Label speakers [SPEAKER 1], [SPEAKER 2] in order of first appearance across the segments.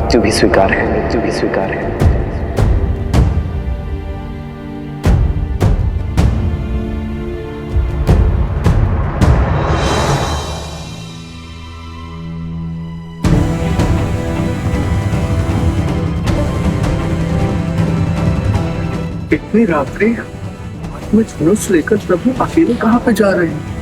[SPEAKER 1] मृत्यु भी स्वीकार है, मृत्यु भी स्वीकार है।
[SPEAKER 2] इतनी रात्रि में धनुष लेकर प्रभु अकेले कहाँ पे जा रहे हैं?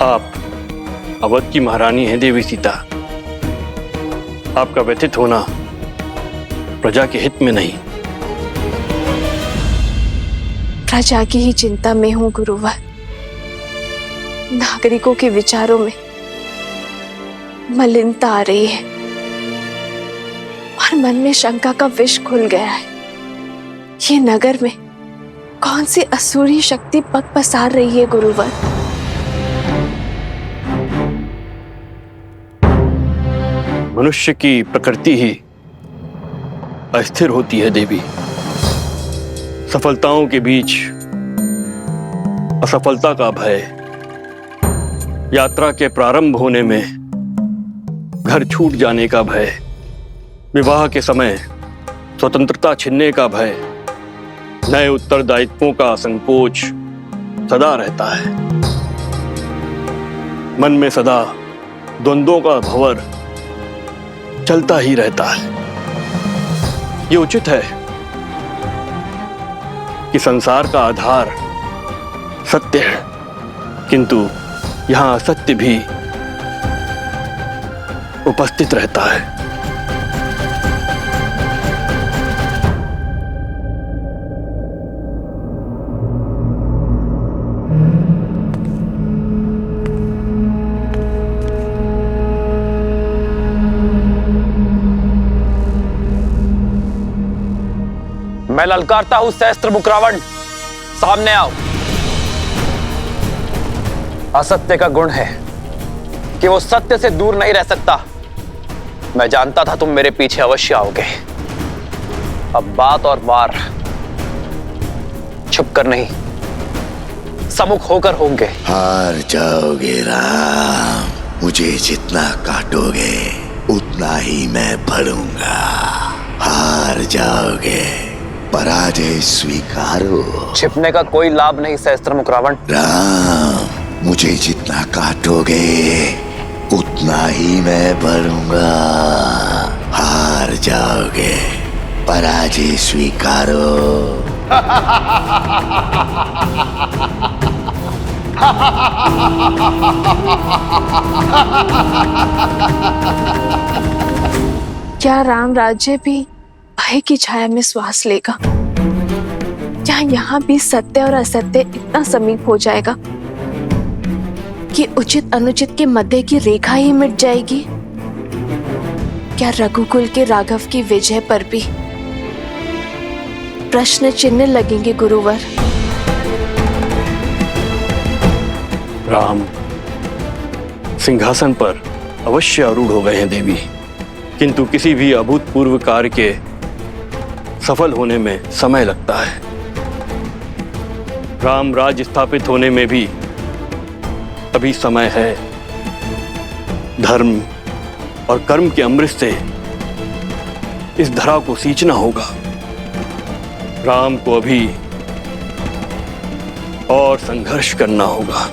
[SPEAKER 3] आप अवध की महारानी हैं देवी सीता। आपका व्यथित होना प्रजा के हित में नहीं।
[SPEAKER 4] प्रजा की ही चिंता में हूं गुरुवर। नागरिकों के विचारों में मलिनता आ रही है और मन में शंका का विष खुल गया है। ये नगर में कौन सी असुरी शक्ति पग पसार रही है गुरुवर?
[SPEAKER 3] मनुष्य की प्रकृति ही अस्थिर होती है देवी। सफलताओं के बीच असफलता का भय, यात्रा के प्रारंभ होने में घर छूट जाने का भय, विवाह के समय स्वतंत्रता छिनने का भय, नए उत्तरदायित्वों का संकोच सदा रहता है। मन में सदा द्वंद्वों का भंवर चलता ही रहता है। ये उचित है कि संसार का आधार सत्य है, किंतु यहां असत्य भी उपस्थित रहता है।
[SPEAKER 5] मैं ललकारता हूं सहस्त्र मुख रावण, सामने आओ। असत्य का गुण है कि वो सत्य से दूर नहीं रह सकता। मैं जानता था तुम मेरे पीछे अवश्य आओगे। अब बात और वार छुप कर नहीं, सम्मुख होकर होंगे।
[SPEAKER 6] हार जाओगे राम, मुझे जितना काटोगे उतना ही मैं बढ़ूंगा। हार जाओगे, पराजय स्वीकारो।
[SPEAKER 5] छिपने का कोई लाभ नहीं सहस्त्र मुख रावण।
[SPEAKER 6] राम, मुझे जितना काटोगे उतना ही मैं बढ़ूंगा। हार जाओगे, पराजय स्वीकारो।
[SPEAKER 4] क्या राम राज्य भी भय की छाया में श्वास लेगा? क्या यहाँ भी सत्य और असत्य इतना समीप हो जाएगा कि उचित अनुचित के मध्य की रेखा ही मिट जाएगी? क्या रघुकुल के राघव की विजय पर भी प्रश्न चिन्ह लगेंगे गुरुवर?
[SPEAKER 3] राम सिंहासन पर अवश्य आरूढ़ हो गए हैं देवी, किंतु किसी भी अभूतपूर्व कार्य के सफल होने में समय लगता है। राम राज्य स्थापित होने में भी अभी समय है। धर्म और कर्म के अमृत से इस धरा को सींचना होगा। राम को अभी और संघर्ष करना होगा।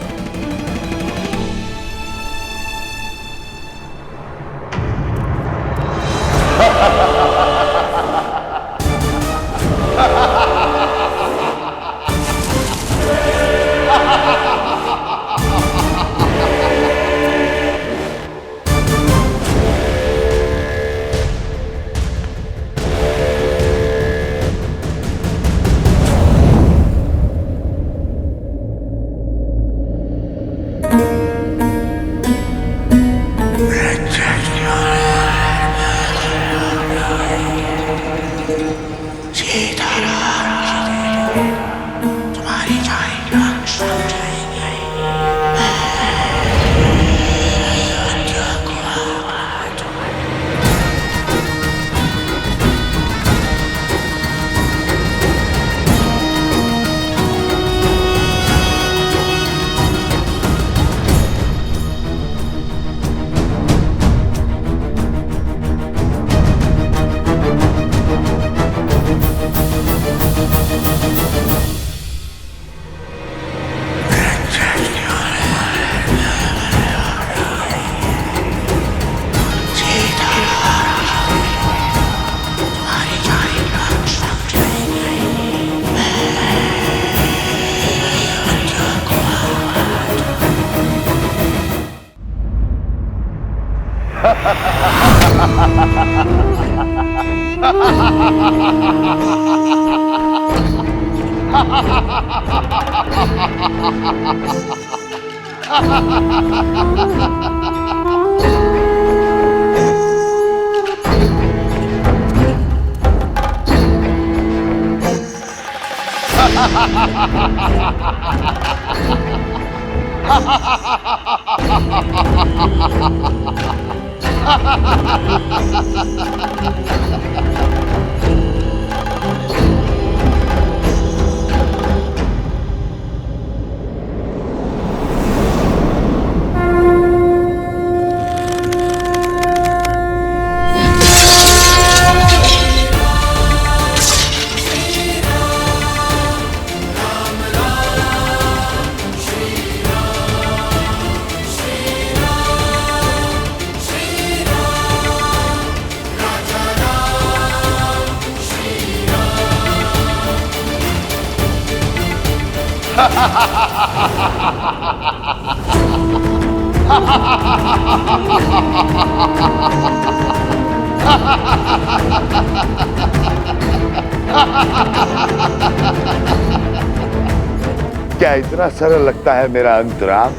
[SPEAKER 6] क्या इतना सरल लगता है मेरा अंतराम?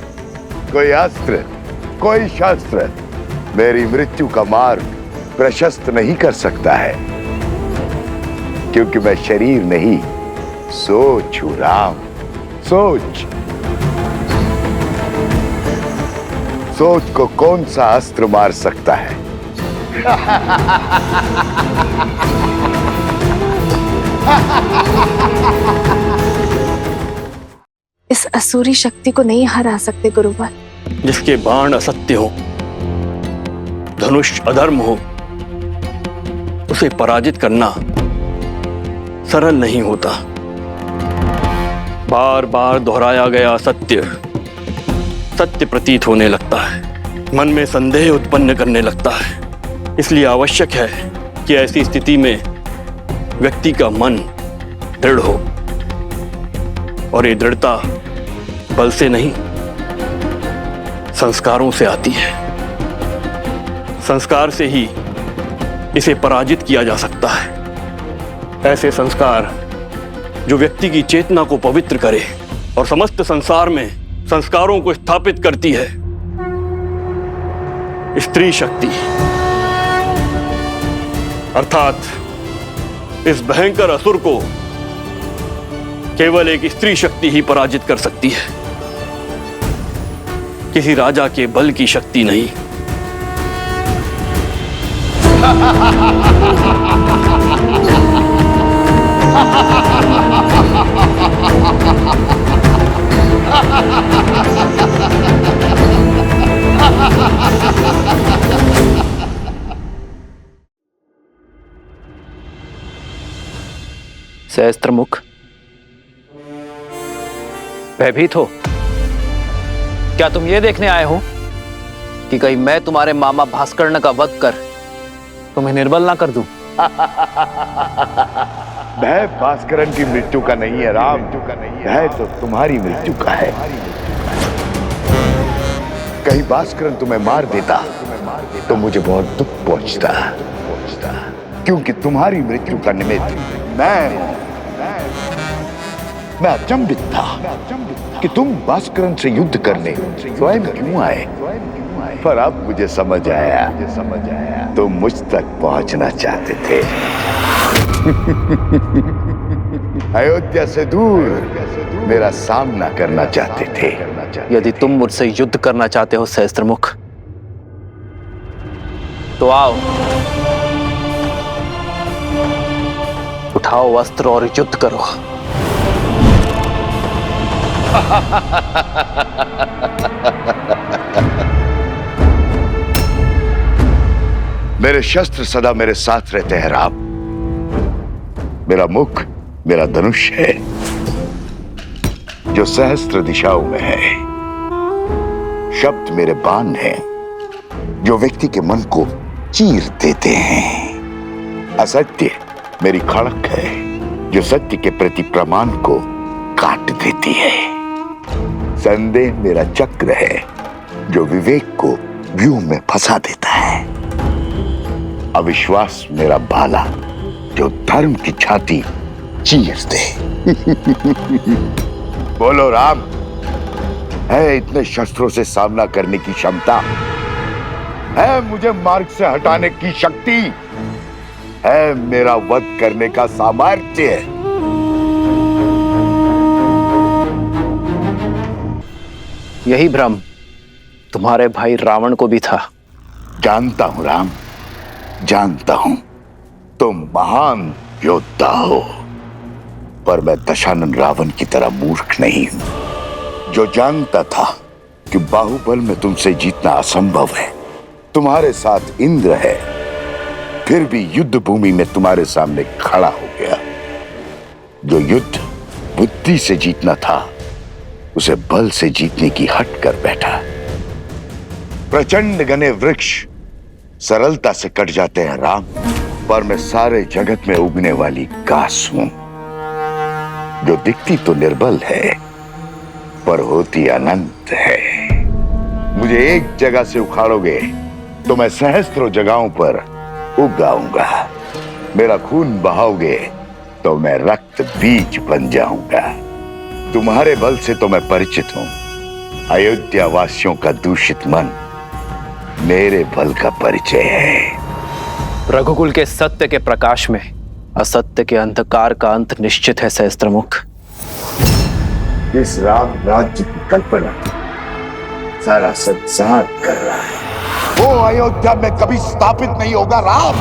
[SPEAKER 6] कोई अस्त्र, कोई शस्त्र मेरी मृत्यु का मार्ग प्रशस्त नहीं कर सकता है, क्योंकि मैं शरीर नहीं, सोच हूं राम, सोच। सोच को कौन सा अस्त्र मार सकता है?
[SPEAKER 4] इस असुरी शक्ति को नहीं हरा सकते गुरुवर।
[SPEAKER 3] जिसके बाण असत्य हो, धनुष अधर्म हो, उसे पराजित करना सरल नहीं होता। बार बार दोहराया गया सत्य सत्य प्रतीत होने लगता है, मन में संदेह उत्पन्न करने लगता है। इसलिए आवश्यक है कि ऐसी स्थिति में व्यक्ति का मन दृढ़ हो, और ये दृढ़ता बल से नहीं, संस्कारों से आती है। संस्कार से ही इसे पराजित किया जा सकता है। ऐसे संस्कार जो व्यक्ति की चेतना को पवित्र करे और समस्त संसार में संस्कारों को स्थापित करती है। स्त्री शक्ति, अर्थात इस भयंकर असुर को केवल एक स्त्री शक्ति ही पराजित कर सकती है, किसी राजा के बल की शक्ति नहीं।
[SPEAKER 5] सहस्त्रमुख, भयभीत हो? क्या तुम ये देखने आए हो कि कहीं मैं तुम्हारे मामा भास्कर्ण का वध कर तुम्हें निर्बल ना कर दूं?
[SPEAKER 6] भय भास्करन की मृत्यु का नहीं है राम, भय तो तुम्हारी मृत्यु का है। कहीं भास्करन तुम्हें मार देता तो मुझे बहुत दुख पहुंचता, क्योंकि तुम्हारी मृत्यु का निमित्त मैं अचंभित था कि तुम भास्करन से युद्ध करने स्वयं क्यों आए। पर अब मुझे समझ आया, तुम मुझ तक पहुंचना चाहते थे। अयोध्या से दूर मेरा सामना करना चाहते थे।
[SPEAKER 5] यदि तुम मुझसे युद्ध करना चाहते हो सहस्त्रमुख, तो आओ, उठाओ अस्त्र और युद्ध करो।
[SPEAKER 6] मेरे शस्त्र सदा मेरे साथ रहते हैं राम। मेरा मुख मेरा धनुष है, जो सहस्त्र दिशाओं में है। शब्द मेरे बाण हैं, जो व्यक्ति के मन को चीर देते हैं। असत्य मेरी खड़क है, जो सत्य के प्रति प्रमाण को काट देती है। संदेह मेरा चक्र है, जो विवेक को व्यूह में फंसा देता है। अविश्वास मेरा भाला जो धर्म की छाती चीर दे। बोलो राम, है इतने शस्त्रों से सामना करने की क्षमता? है मुझे मार्ग से हटाने की शक्ति? है मेरा वध करने का सामर्थ्य?
[SPEAKER 5] यही भ्रम तुम्हारे भाई रावण को भी था।
[SPEAKER 6] जानता हूं राम, जानता हूं तुम महान योद्धा हो, पर मैं दशानन रावण की तरह मूर्ख नहीं हूं जो जानता था कि बाहुबल में तुमसे जीतना असंभव है। तुम्हारे साथ इंद्र है, फिर भी युद्ध भूमि में तुम्हारे सामने खड़ा हो गया। जो युद्ध बुद्धि से जीतना था, उसे बल से जीतने की हट कर बैठा। प्रचंड घने वृक्ष सरलता से कट जाते हैं राम, पर मैं सारे जगत में उगने वाली घास हूं जो दिखती तो निर्बल है पर होती अनंत है। मुझे एक जगह से उखाड़ोगे तो मैं सहस्त्रों जगहों पर उग आऊंगा। मेरा खून बहाओगे तो मैं रक्त बीज बन जाऊंगा। तुम्हारे बल से तो मैं परिचित हूं, अयोध्या वासियों का दूषित मन मेरे बल का परिचय है।
[SPEAKER 5] रघुकुल के सत्य के प्रकाश में असत्य के अंधकार का अंत निश्चित है सहस्त्रमुख।
[SPEAKER 6] इस राम राज्य की कल्पना सारा संसार कर रहा है। वो अयोध्या में कभी स्थापित नहीं होगा राम।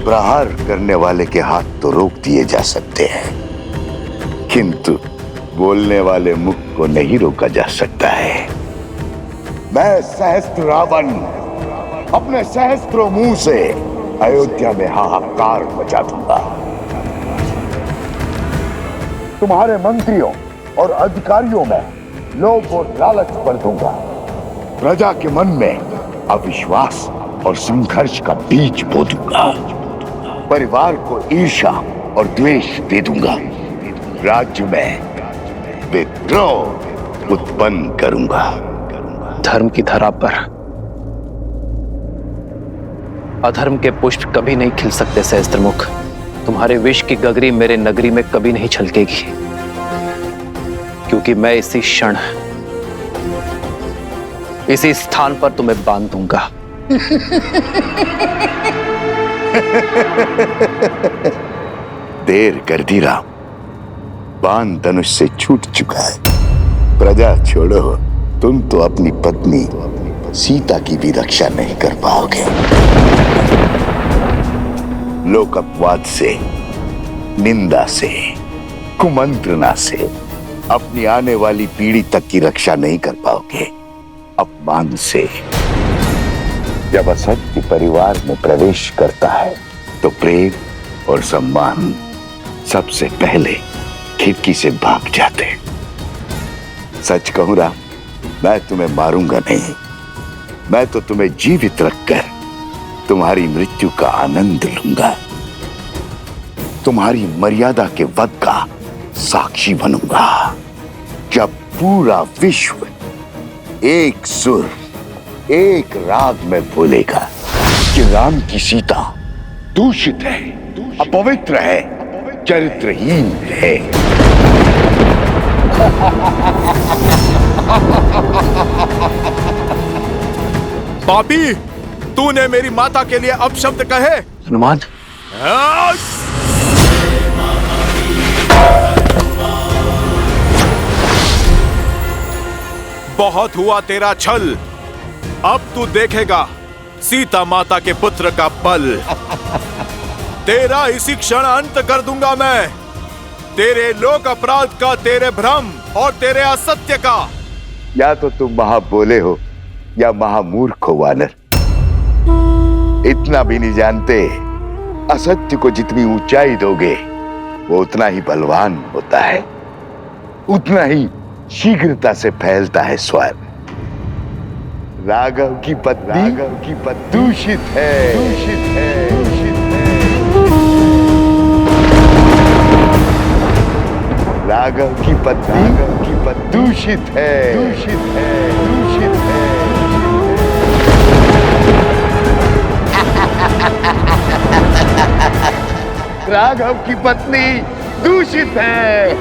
[SPEAKER 6] प्रहार करने वाले के हाथ तो रोक दिए जा सकते हैं, किंतु बोलने वाले मुख को नहीं रोका जा सकता है। मैं सहस्त्र रावण अपने सहस्त्रों मुंह से अयोध्या में हाहाकार मचा दूंगा। तुम्हारे मंत्रियों और अधिकारियों में लोभ और लालच भर दूंगा। प्रजा के मन में अविश्वास और संघर्ष का बीज बो दूंगा। परिवार को ईर्ष्या और द्वेष दे दूंगा। राज्य में विद्रोह उत्पन्न करूंगा।
[SPEAKER 5] धर्म की धरा पर अधर्म के पुष्प कभी नहीं खिल सकते सहस्त्रमुख। तुम्हारे विष की गगरी मेरे नगरी में कभी नहीं छलकेगी, क्योंकि मैं इसी क्षण इसी स्थान पर तुम्हें बांध दूंगा।
[SPEAKER 6] देर कर दी राम, बाण धनुष से छूट चुका है। प्रजा छोड़ो, तुम तो अपनी पत्नी सीता की भी रक्षा नहीं कर पाओगे। लोक अपवाद से, निंदा से, कुमंत्रणा से अपनी आने वाली पीढ़ी तक की रक्षा नहीं कर पाओगे। अपमान से जब असत्य परिवार में प्रवेश करता है तो प्रेम और सम्मान सबसे पहले खिड़की से भाग जाते। सच कहूं राम, मैं तुम्हें मारूंगा नहीं, मैं तो तुम्हें जीवित रखकर तुम्हारी मृत्यु का आनंद लूंगा। तुम्हारी मर्यादा के वध का साक्षी बनूंगा। जब पूरा विश्व एक सुर एक राग में बोलेगा कि राम की सीता दूषित है, अपवित्र है, चरित्रहीन है।
[SPEAKER 7] पापी, तूने मेरी माता के लिए अपशब्द कहे।
[SPEAKER 5] हनुमान,
[SPEAKER 7] बहुत हुआ तेरा छल, अब तू देखेगा सीता माता के पुत्र का बल। तेरा इसी क्षण अंत कर दूंगा मैं, तेरे लोक अपराध का, तेरे भ्रम और तेरे असत्य का।
[SPEAKER 6] या तो तुम महाबोले हो या महामूर्ख हो वानर। इतना भी नहीं जानते, असत्य को जितनी ऊंचाई दोगे वो उतना ही बलवान होता है, उतना ही शीघ्रता से फैलता है स्वर्ग। राघव की पत्नी दूषित है, दूषित है, दूषित है। राघव की पत्नी दूषित है, दूषित है, दूषित है। राघव की पत्नी दूषित है।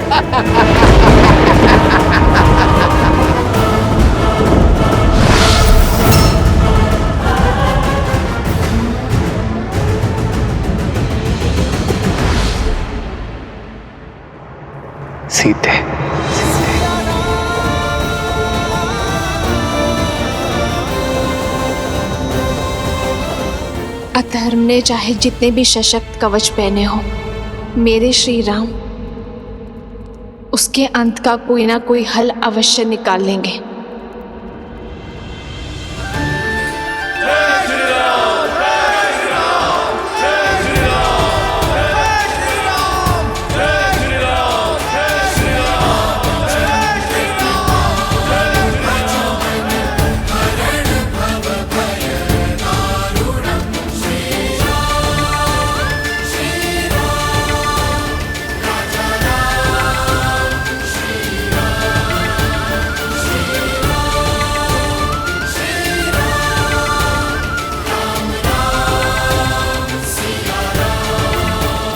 [SPEAKER 1] सीते
[SPEAKER 4] अधर्म ने चाहे जितने भी सशक्त कवच पहने हो, मेरे श्री राम उसके अंत का कोई ना कोई हल अवश्य निकाल लेंगे।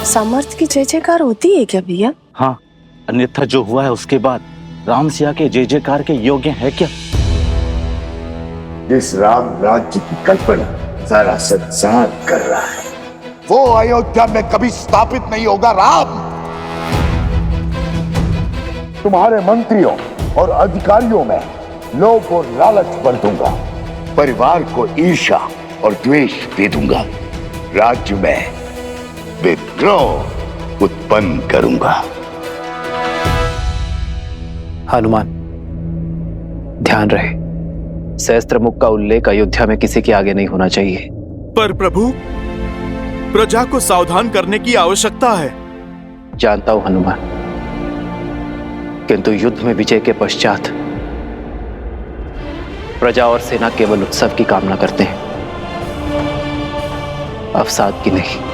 [SPEAKER 8] समर्थ की जय जयकार होती है क्या भैया?
[SPEAKER 9] हाँ, अन्यथा जो हुआ है उसके बाद राम सिया के जय जयकार के योग्य है क्या?
[SPEAKER 6] जिस राम राज्य की कल्पना सारा संसार कर रहा है, वो अयोध्या में कभी स्थापित नहीं होगा। राम, तुम्हारे मंत्रियों और अधिकारियों में लोभ और लालच भर दूंगा, परिवार को ईर्ष्या और द्वेष दे दूंगा, राज्य में विद्रोह उत्पन्न करूंगा।
[SPEAKER 1] हनुमान, ध्यान रहे, सहस्त्रमुख का उल्लेख अयोध्या में किसी के आगे नहीं होना चाहिए।
[SPEAKER 7] पर प्रभु, प्रजा को सावधान करने की आवश्यकता है।
[SPEAKER 1] जानता हूं हनुमान, किंतु युद्ध में विजय के पश्चात प्रजा और सेना केवल उत्सव की कामना करते हैं, अवसाद की नहीं।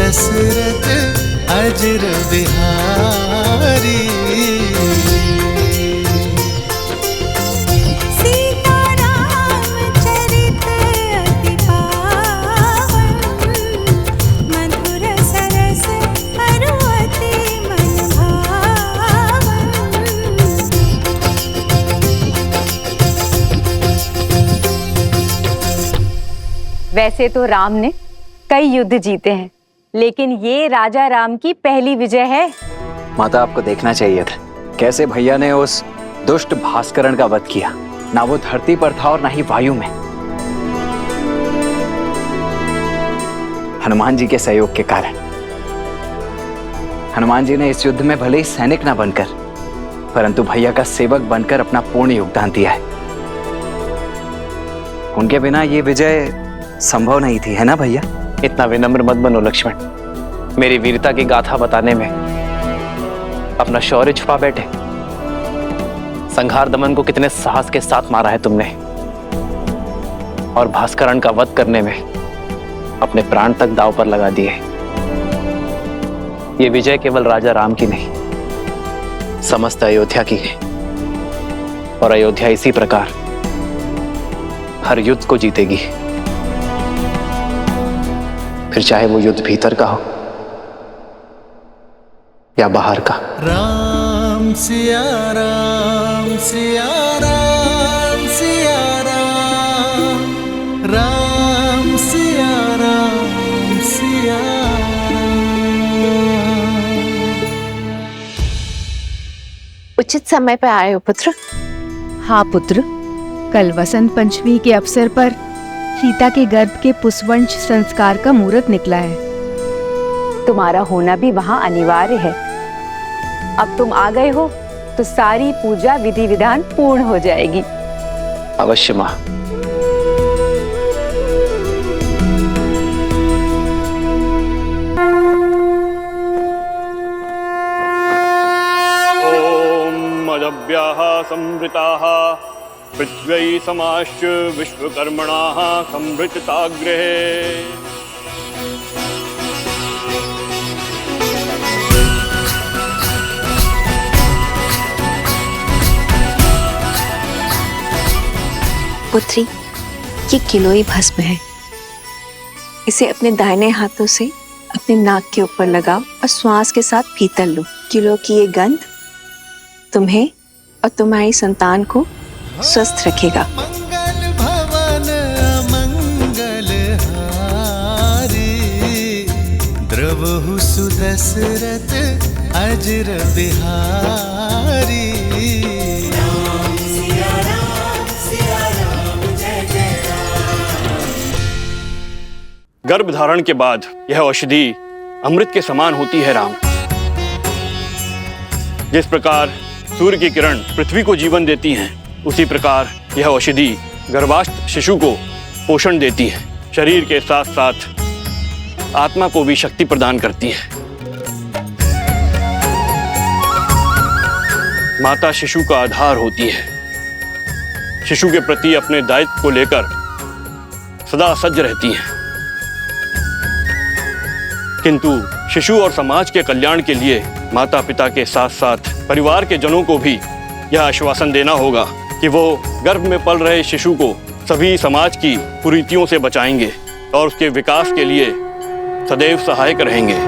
[SPEAKER 10] दशरथ अजर बिहारी, सीताराम चरित अति पावन, मधुर सरस अति मन भावन।
[SPEAKER 11] वैसे तो राम ने कई युद्ध जीते हैं, लेकिन ये राजा राम की पहली विजय है।
[SPEAKER 1] माता, आपको देखना चाहिए था कैसे भैया ने उस दुष्ट भास्करण का वध किया। ना वो धरती पर था और ना ही वायु में। हनुमान जी के सहयोग के कारण हनुमान जी ने इस युद्ध में भले ही सैनिक ना बनकर, परंतु भैया का सेवक बनकर अपना पूर्ण योगदान दिया है। उनके बिना ये विजय संभव नहीं थी, है ना भैया?
[SPEAKER 5] इतना विनम्र मत बनो लक्ष्मण। मेरी वीरता की गाथा बताने में अपना शौर्य छुपा बैठे। संहार दमन को कितने साहस के साथ मारा है तुमने, और भास्करण का वध करने में अपने प्राण तक दांव पर लगा दिए। ये विजय केवल राजा राम की नहीं, समस्त अयोध्या की है। और अयोध्या इसी प्रकार हर युद्ध को जीतेगी, फिर चाहे वो युद्ध भीतर का हो या बाहर का।
[SPEAKER 10] राम सिया राम सिया राम सिया राम, राम सिया राम सिया राम।
[SPEAKER 4] उचित समय पर आए हो पुत्र।
[SPEAKER 12] हाँ पुत्र, कल वसंत पंचमी के अवसर पर सीता के गर्भ के पुष्पवंश संस्कार का मुहूर्त निकला है।
[SPEAKER 11] तुम्हारा होना भी वहां अनिवार्य है। अब तुम आ गए हो तो सारी पूजा विधि विधान पूर्ण हो जाएगी।
[SPEAKER 5] अवश्य माँ।
[SPEAKER 3] अजव्याः संवृताः पृथ्वी समाश्च विश्वकर्मणाः संवृतताग्रहे।
[SPEAKER 4] पुत्री, ये गिलोय भस्म है। इसे अपने दाहिने हाथों से अपने नाक के ऊपर लगाओ और श्वास के साथ भीतर लो। गिलोय की ये गंध तुम्हें और तुम्हारी संतान को स्वस्थ रखेगा।
[SPEAKER 10] मंगल भवन अमंगल हारी, द्रवहु सुदशरथ अजर बिहारी।
[SPEAKER 3] गर्भ धारण के बाद यह औषधि अमृत के समान होती है राम। जिस प्रकार सूर्य की किरण पृथ्वी को जीवन देती हैं, उसी प्रकार यह औषधि गर्भास्थ शिशु को पोषण देती है। शरीर के साथ साथ आत्मा को भी शक्ति प्रदान करती है। माता शिशु का आधार होती है। शिशु के प्रति अपने दायित्व को लेकर सदा सज्ज रहती है। किंतु शिशु और समाज के कल्याण के लिए माता पिता के साथ साथ परिवार के जनों को भी यह आश्वासन देना होगा कि वो गर्भ में पल रहे शिशु को सभी समाज की कुरीतियों से बचाएंगे और उसके विकास के लिए सदैव सहायक रहेंगे।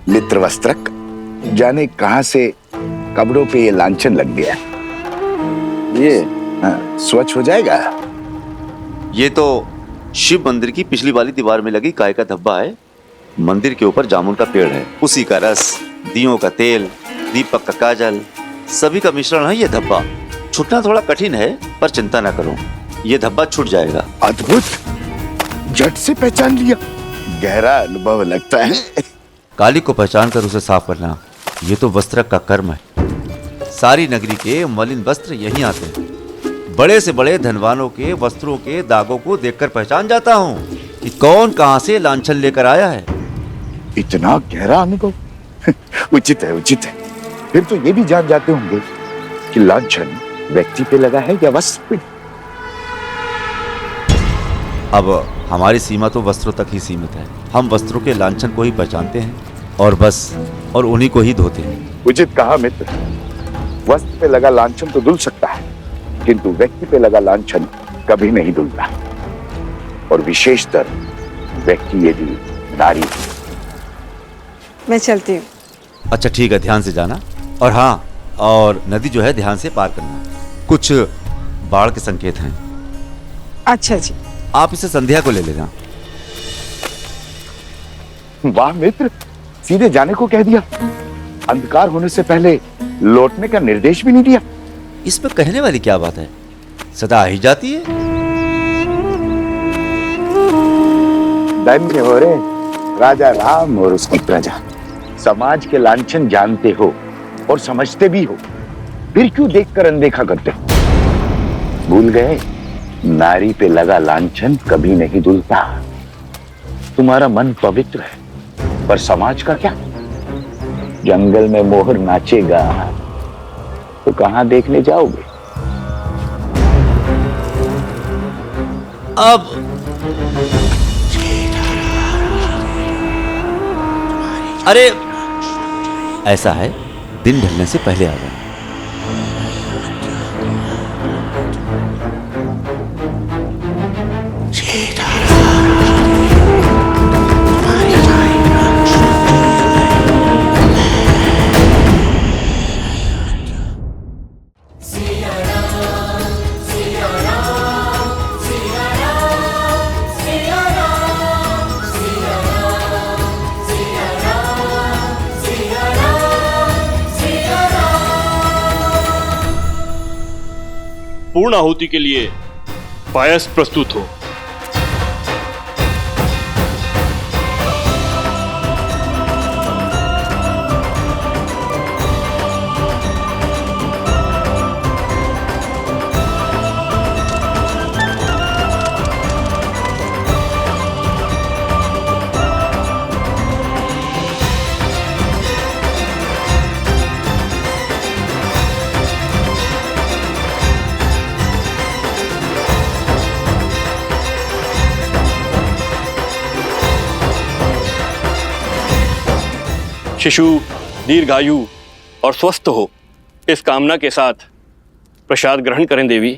[SPEAKER 6] मित्रवस्त्रक, जाने कहां से कपड़ों पे ये लांछन लग गया। ये स्वच्छ हो जाएगा।
[SPEAKER 13] ये तो शिव मंदिर की पिछली वाली दीवार में लगी गाय का धब्बा है। मंदिर के ऊपर जामुन का पेड़ है, उसी का रस, दियों का तेल, दीपक का काजल, सभी का मिश्रण है ये धब्बा। छूटना थोड़ा कठिन है, पर चिंता ना करो, ये धब्बा छूट जाएगा।
[SPEAKER 6] अद्भुत, झट से पहचान लिया। गहरा अनुभव लगता है।
[SPEAKER 13] काली को पहचान कर उसे साफ करना, ये तो वस्त्रक का कर्म है। सारी नगरी के मलिन वस्त्र यहीं आते हैं। बड़े से बड़े धनवानों के वस्त्रों के दागों को देखकर पहचान जाता हूँ कि कौन कहां से लांछन लेकर आया है।
[SPEAKER 6] इतना गहरा अनुभव उचित है, उचित है। फिर तो ये भी जान जाते होंगे कि लांछन व्यक्ति पे लगा है या वस्त्र पे।
[SPEAKER 13] अब हमारी सीमा तो वस्त्रों तक ही सीमित है। हम वस्त्रों के लांछन को ही पहचानते हैं और बस, और उन्हीं को ही धोते हैं।
[SPEAKER 6] उचित कहा मित्र। वस्त्र पे लगा लांछन तो धुल सकता है, किंतु व्यक्ति पे लगा लांछन कभी नहीं धुलता। और विशेषतर व्यक्ति यदि नारी।
[SPEAKER 8] मैं चलती हूँ।
[SPEAKER 13] अच्छा ठीक है, ध्यान से जाना। और हाँ, और नदी जो है ध्यान से पार करना। कुछ बाढ़ के संकेत हैं।
[SPEAKER 8] अच्छा जी।
[SPEAKER 13] आप इसे संध्या को ले लेना।
[SPEAKER 6] वाह मित्र, सीधे जाने को कह दिया। अंधकार होने से पहले लौटने का निर्देश भी नहीं दिया।
[SPEAKER 13] इसमें कहने वाली क्या बात है, सदा आ ही जाती है।
[SPEAKER 6] धन्य हो रे राजा राम और उसकी प्रजा। समाज के लांछन जानते हो और समझते भी हो, फिर क्यों देखकर अनदेखा करते हो? भूल गए, नारी पे लगा लांछन कभी नहीं धुलता। तुम्हारा मन पवित्र है, पर समाज का क्या?
[SPEAKER 9] जंगल में मोर नाचेगा तो कहाँ देखने जाओगे?
[SPEAKER 13] अब अरे ऐसा है, दिन ढलने से पहले आ गए।
[SPEAKER 3] पूर्ण आहुति के लिए पायस प्रस्तुत हो। शिशु दीर्घायु और स्वस्थ हो, इस कामना के साथ प्रसाद ग्रहण करें देवी।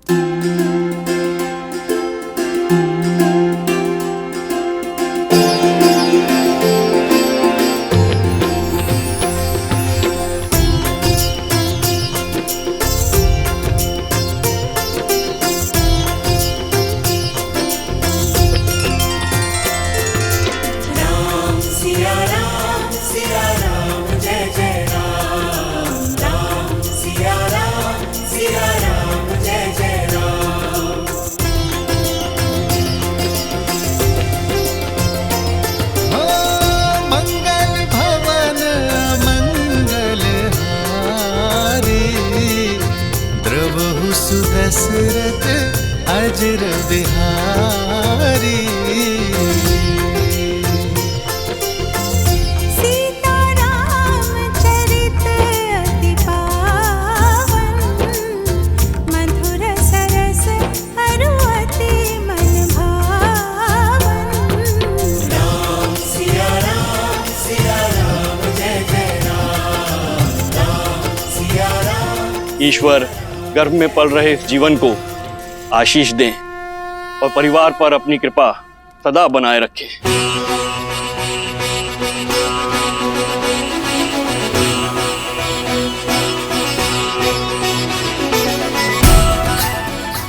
[SPEAKER 10] दशरथ अजर बिहारी। सीताराम चरित अति पावन, मधुर सरस अरु अति मन भावन। राम सिया राम जय जय राम, राम सिया राम।
[SPEAKER 3] ईश्वर गर्भ में पल रहे इस जीवन को आशीष दें और परिवार पर अपनी कृपा सदा बनाए रखें।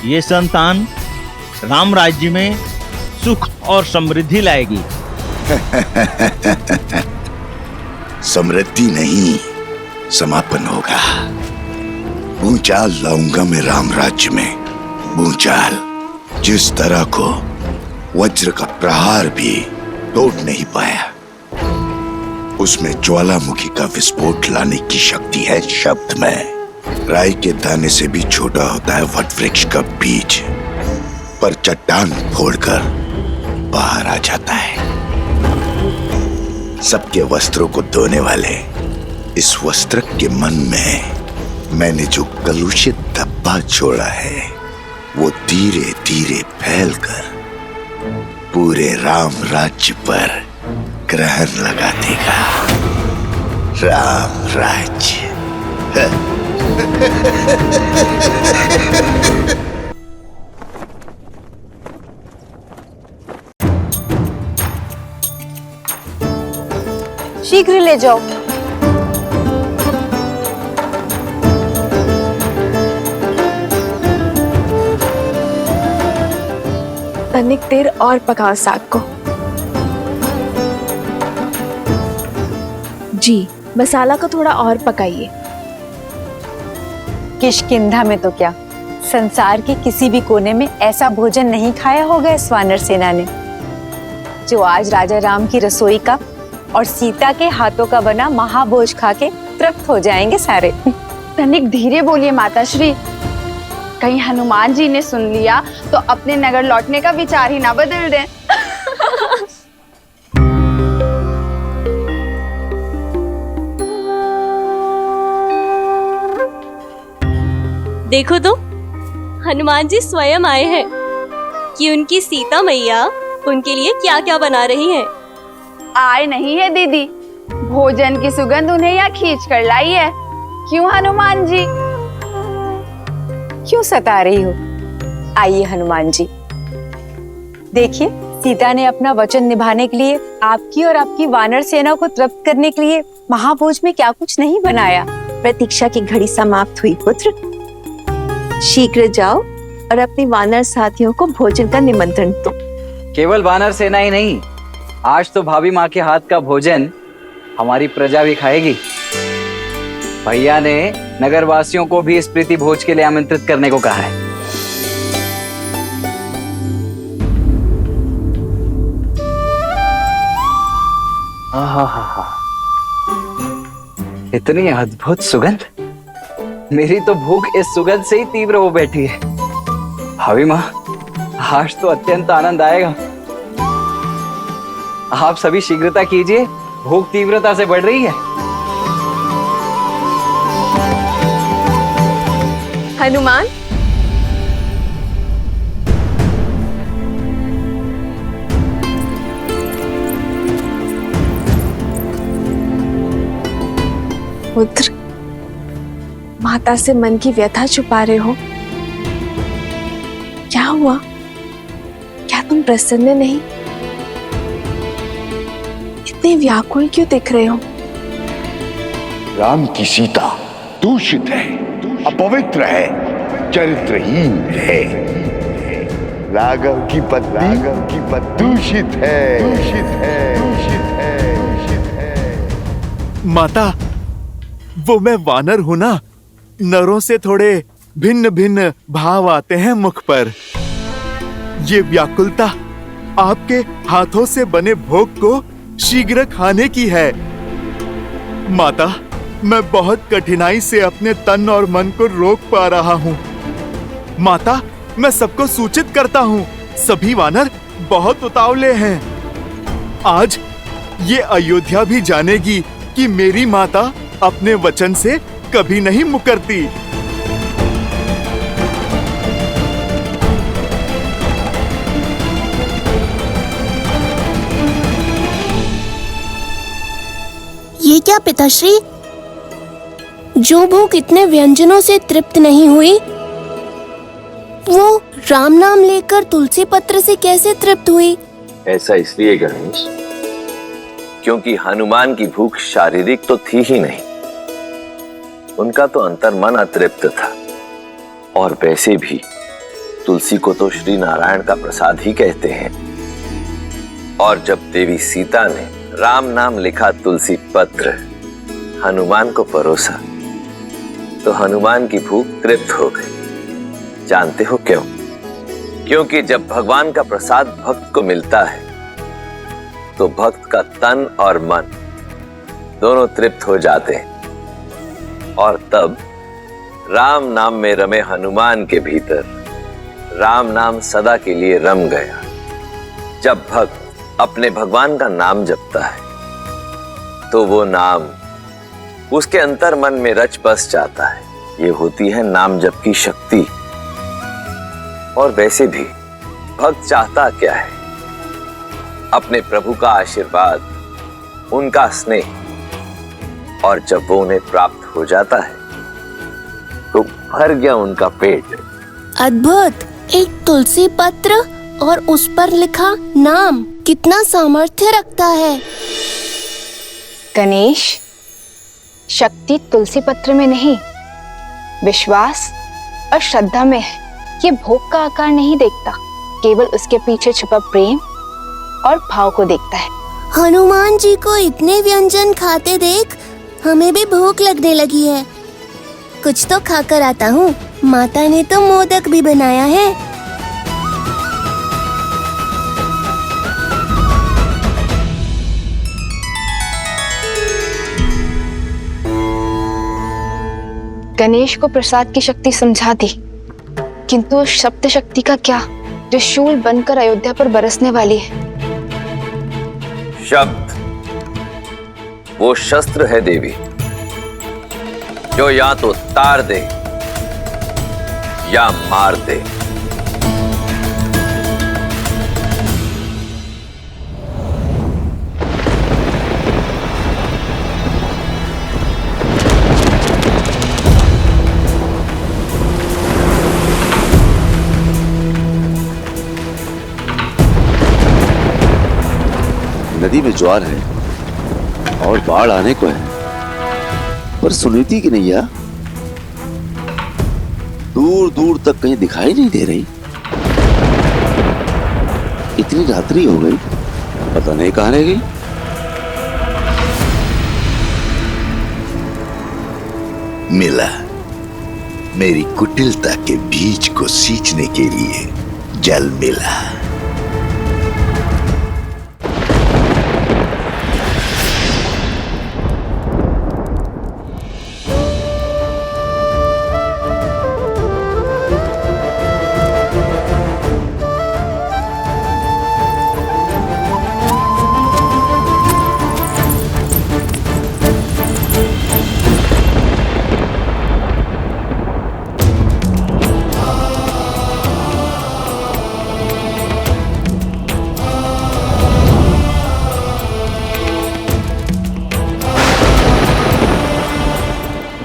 [SPEAKER 9] ये संतान राम राज्य में सुख और समृद्धि लाएगी।
[SPEAKER 6] समृद्धि नहीं, समापन होगा। भूचाल लाऊंगा मैं राम राज्य में, भूचाल जिस तरह को वज्र का प्रहार भी तोड़ नहीं पाया। उसमें ज्वालामुखी का विस्फोट लाने की शक्ति है शब्द में। राई के दाने से भी छोटा होता है वट वृक्ष का बीज, पर चट्टान फोड़कर बाहर आ जाता है। सबके वस्त्रों को धोने वाले इस वस्त्र के मन में मैंने जो कलुषित धब्बा छोड़ा है, वो धीरे धीरे फैलकर पूरे राम राज्य पर ग्रहण लगा देगा। राम राज्य।
[SPEAKER 11] शीघ्र ले जाओ।
[SPEAKER 4] तनिक देर और पकाओ साग को। जी, मसाला को थोड़ा और पकाइए।
[SPEAKER 11] किष्किंधा में तो क्या, संसार के किसी भी कोने में ऐसा भोजन नहीं खाया होगा इस वानर सेना ने, जो आज राजा राम की रसोई का और सीता के हाथों का बना महाभोज खा के तृप्त हो जाएंगे सारे।
[SPEAKER 14] तनिक धीरे बोलिए माताश्री, कहीं हनुमान जी ने सुन लिया तो अपने नगर लौटने का विचार ही ना बदल दें।
[SPEAKER 15] देखो तो, हनुमान जी स्वयं आए हैं कि उनकी सीता मैया उनके लिए क्या क्या बना रही हैं।
[SPEAKER 14] आए नहीं है दीदी, भोजन की सुगंध उन्हें यहाँ खींच कर लाई है। क्यों हनुमान जी?
[SPEAKER 11] क्यों सता रही हो? आइए हनुमान जी, देखिए सीता ने अपना वचन निभाने के लिए आपकी और आपकी वानर सेना को तृप्त करने के लिए महाभोज में क्या कुछ नहीं बनाया।
[SPEAKER 4] प्रतीक्षा की घड़ी समाप्त हुई पुत्र, शीघ्र जाओ और अपनी वानर साथियों को भोजन का निमंत्रण दो।
[SPEAKER 1] केवल वानर सेना ही नहीं, आज तो भाभी माँ के हाथ का भोजन हमारी प्रजा भी खाएगी। भैया ने नगरवासियों को भी इस प्रीति भोज के लिए आमंत्रित करने को कहा है। आहा, इतनी अद्भुत सुगंध, मेरी तो भूख इस सुगंध से ही तीव्र हो बैठी है। भाभी माँ, आज तो अत्यंत आनंद आएगा। आप सभी शीघ्रता कीजिए, भूख तीव्रता से बढ़ रही है।
[SPEAKER 4] हनुमान, पुत्र, माता से मन की व्यथा छुपा रहे हो? क्या हुआ? क्या तुम प्रसन्न नहीं? इतने व्याकुल क्यों दिख रहे हो?
[SPEAKER 6] राम की सीता दूषित है, अपवित्र है, चरित्रहीन है। राघव की पत्नी दूषित है, दूषित है, दूषित है, दूषित है।
[SPEAKER 7] माता, वो मैं वानर हूं ना, नरों से थोड़े भिन्न भिन्न भाव आते हैं मुख पर। ये व्याकुलता आपके हाथों से बने भोग को शीघ्र खाने की है। माता, मैं बहुत कठिनाई से अपने तन और मन को रोक पा रहा हूँ। माता, मैं सबको सूचित करता हूँ, सभी वानर बहुत उतावले हैं। आज ये अयोध्या भी जानेगी कि मेरी माता अपने वचन से कभी नहीं मुकरती।
[SPEAKER 16] ये क्या पिताश्री? जो भूख इतने व्यंजनों से तृप्त नहीं हुई, वो राम नाम लेकर तुलसी पत्र से कैसे तृप्त हुई?
[SPEAKER 17] ऐसा इसलिए गणेश, क्योंकि हनुमान की भूख शारीरिक तो थी ही नहीं, उनका तो अंतर्मन अतृप्त था। और वैसे भी तुलसी को तो श्री नारायण का प्रसाद ही कहते हैं। और जब देवी सीता ने राम नाम लिखा तुलसी पत्र हनुमान को परोसा, तो हनुमान की भूख तृप्त हो गई। जानते हो क्यों? क्योंकि जब भगवान का प्रसाद भक्त को मिलता है, तो भक्त का तन और मन दोनों तृप्त हो जाते हैं। और तब राम नाम में रमे हनुमान के भीतर राम नाम सदा के लिए रम गया। जब भक्त अपने भगवान का नाम जपता है, तो वो नाम उसके अंतर मन में रच बस जाता है। ये होती है नाम जप की शक्ति। और वैसे भी भक्त चाहता क्या है? अपने प्रभु का आशीर्वाद, उनका स्नेह। और जब वो उन्हें प्राप्त हो जाता है, तो भर गया उनका पेट।
[SPEAKER 16] अद्भुत! एक तुलसी पत्र और उस पर लिखा नाम कितना सामर्थ्य रखता है।
[SPEAKER 14] गणेश, शक्ति तुलसी पत्र में नहीं, विश्वास और श्रद्धा में है। ये भोग का आकार नहीं देखता, केवल उसके पीछे छुपा प्रेम और भाव को देखता है।
[SPEAKER 16] हनुमान जी को इतने व्यंजन खाते देख हमें भी भूख लगने लगी है। कुछ तो खाकर आता हूँ। माता ने तो मोदक भी बनाया है।
[SPEAKER 14] गणेश को प्रसाद की शक्ति समझा दी, किंतु उस शब्द शक्ति का क्या, जो शूल बनकर अयोध्या पर बरसने वाली है।
[SPEAKER 17] शब्द वो शस्त्र है देवी, जो या तो तार दे या मार दे।
[SPEAKER 13] नदी में ज्वार है और बाढ़ आने को है, पर सुनीति की नैया दूर दूर तक कहीं दिखाई नहीं दे रही। इतनी रात्रि हो गई, पता नहीं कहां रह गई।
[SPEAKER 6] मिला, मेरी कुटिलता के बीज को सींचने के लिए जल मिला।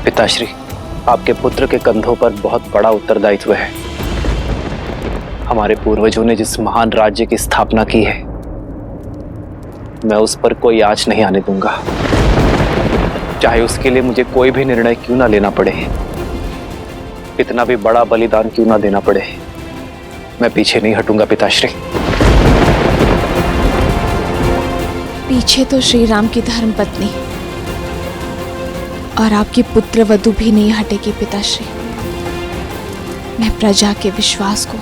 [SPEAKER 5] पिताश्री, आपके पुत्र के कंधों पर बहुत बड़ा उत्तरदायित्व है। हमारे पूर्वजों ने जिस महान राज्य की स्थापना की है, मैं उस पर कोई आँच नहीं आने दूंगा, चाहे उसके लिए मुझे कोई भी निर्णय क्यों ना लेना पड़े, कितना भी बड़ा बलिदान क्यों ना देना पड़े, मैं पीछे नहीं हटूंगा पिताश्री।
[SPEAKER 4] पीछे तो श्री राम की धर्मपत्नी और आपकी पुत्र वधु भी नहीं हटेगी पिताश्री। मैं प्रजा के विश्वास को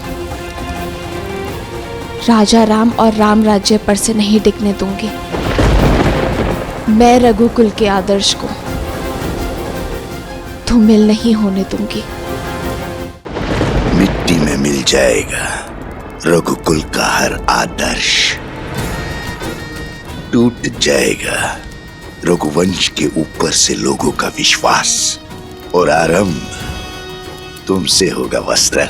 [SPEAKER 4] राजा राम और राम राज्य पर से नहीं टिकने दूंगी। मैं रघुकुल के आदर्श को धूमिल नहीं होने दूंगी।
[SPEAKER 6] मिट्टी में मिल जाएगा रघुकुल का हर आदर्श, टूट जाएगा रघुवंश के ऊपर से लोगों का विश्वास, और आरंभ तुमसे होगा वस्त्र।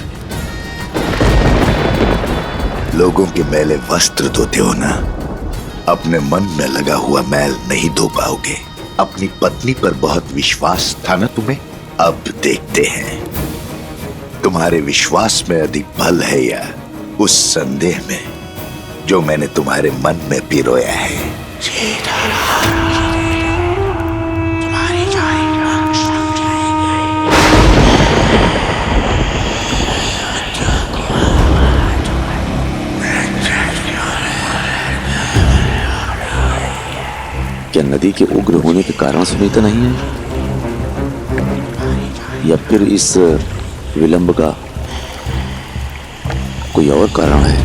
[SPEAKER 6] लोगों के मैले वस्त्र धोते हो ना, अपने मन में लगा हुआ मैल नहीं धो पाओगे। अपनी पत्नी पर बहुत विश्वास था ना तुम्हें, अब देखते हैं तुम्हारे विश्वास में अधिक बल है या उस संदेह में जो मैंने तुम्हारे मन में पिरोया है।
[SPEAKER 13] क्या नदी के उग्र होने के कारण सुनीता नहीं है, या फिर इस विलंब का कोई और कारण है?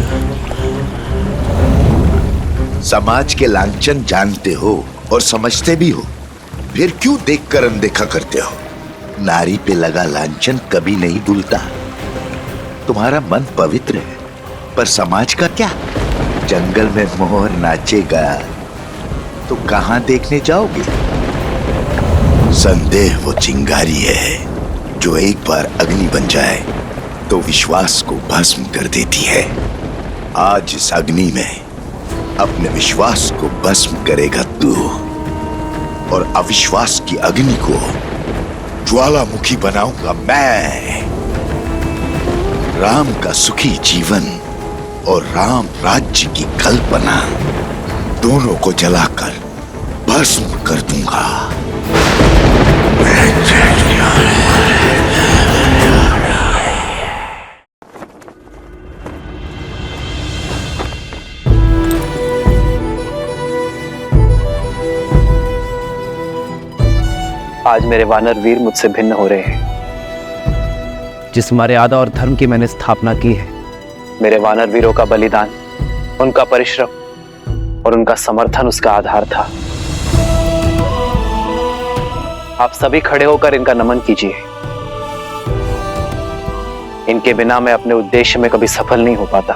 [SPEAKER 6] समाज के लांछन जानते हो और समझते भी हो, फिर क्यों देखकर अनदेखा करते हो? नारी पे लगा लांछन कभी नहीं भूलता। तुम्हारा मन पवित्र है, पर समाज का क्या? जंगल में मोर नाचेगा तो कहां देखने जाओगे? संदेह वो चिंगारी है जो एक बार अग्नि बन जाए तो विश्वास को भस्म कर देती है। आज इस अग्नि में अपने विश्वास को भस्म करेगा तू, और अविश्वास की अग्नि को ज्वालामुखी बनाऊंगा मैं। राम का सुखी जीवन और राम राज्य की कल्पना दोनों को जलाकर भस्म कर दूंगा।
[SPEAKER 5] आज मेरे वानर वीर मुझसे भिन्न हो रहे हैं। जिस मर्यादा और धर्म की मैंने स्थापना की है, मेरे वानर वीरों का बलिदान, उनका परिश्रम और उनका समर्थन उसका आधार था। आप सभी खड़े होकर इनका नमन कीजिए। इनके बिना मैं अपने उद्देश्य में कभी सफल नहीं हो पाता।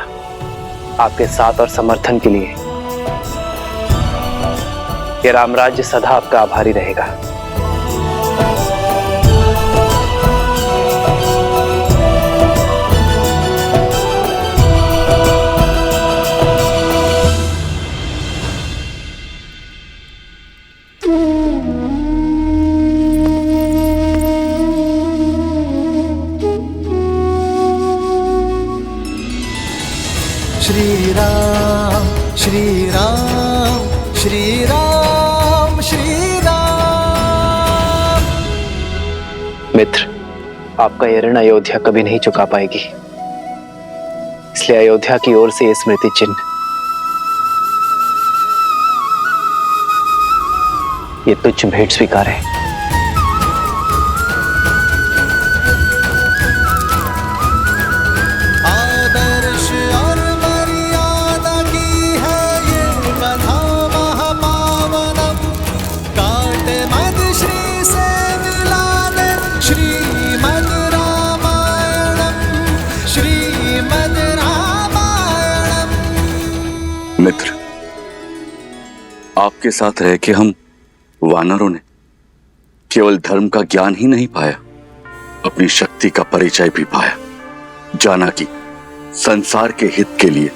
[SPEAKER 5] आपके साथ और समर्थन के लिए ये रामराज्य सदा आपका आभारी रहेगा।
[SPEAKER 18] राम श्री राम श्री राम श्री राम।
[SPEAKER 5] मित्र, आपका ये ऋण अयोध्या कभी नहीं चुका पाएगी, इसलिए अयोध्या की ओर से ये स्मृति चिन्ह, ये तुच्छ भेंट स्वीकार है।
[SPEAKER 18] आदर्श और मर्यादा की है ये कथा महापावनम, काटे मद श्री से मिलाने श्रीमद् रामायणम श्रीमद् रामायणम।
[SPEAKER 19] मित्र, आपके साथ रह के हम वानरों ने केवल धर्म का ज्ञान ही नहीं पाया, अपनी शक्ति का परिचय भी पाया। जाना कि संसार के हित के लिए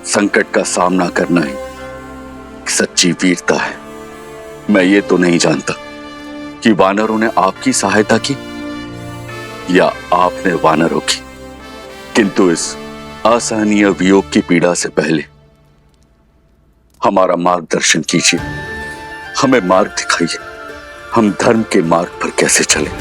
[SPEAKER 19] संकट का सामना करना ही सच्ची वीरता है। मैं ये तो नहीं जानता कि वानरों ने आपकी सहायता की या आपने वानरों की, किंतु इस असहनीय वियोग की पीड़ा से पहले हमारा मार्गदर्शन कीजिए, हमें मार्ग दिखाइए, हम धर्म के मार्ग पर कैसे चलें।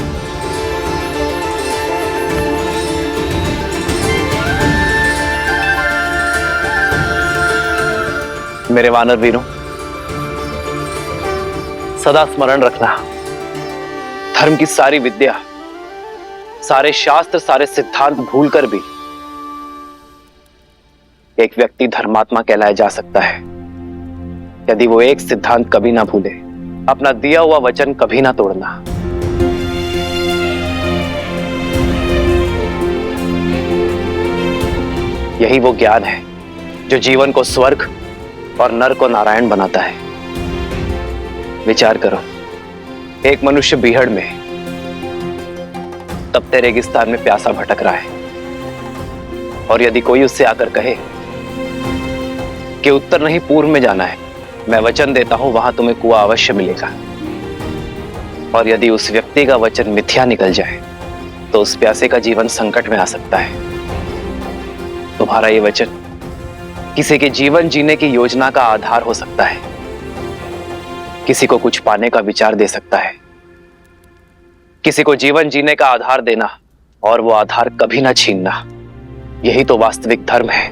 [SPEAKER 5] मेरे वानर वीरों, सदा स्मरण रखना, धर्म की सारी विद्या, सारे शास्त्र, सारे सिद्धांत भूलकर भी एक व्यक्ति धर्मात्मा कहलाया जा सकता है यदि वो एक सिद्धांत कभी ना भूले, अपना दिया हुआ वचन कभी ना तोड़ना। यही वो ज्ञान है जो जीवन को स्वर्ग और नर को नारायण बनाता है। विचार करो, एक मनुष्य बीहड़ में, तपते रेगिस्तान में प्यासा भटक रहा है, और यदि कोई उससे आकर कहे कि उत्तर नहीं पूर्व में जाना है, मैं वचन देता हूं वहां तुम्हें कुआं अवश्य मिलेगा, और यदि उस व्यक्ति का वचन मिथ्या निकल जाए तो उस प्यासे का जीवन संकट में आ सकता है। तुम्हारा ये वचन किसी के जीवन जीने की योजना का आधार हो सकता है, किसी को कुछ पाने का विचार दे सकता है, किसी को जीवन जीने का आधार देना और वो आधार कभी ना छीनना, यही तो वास्तविक धर्म है।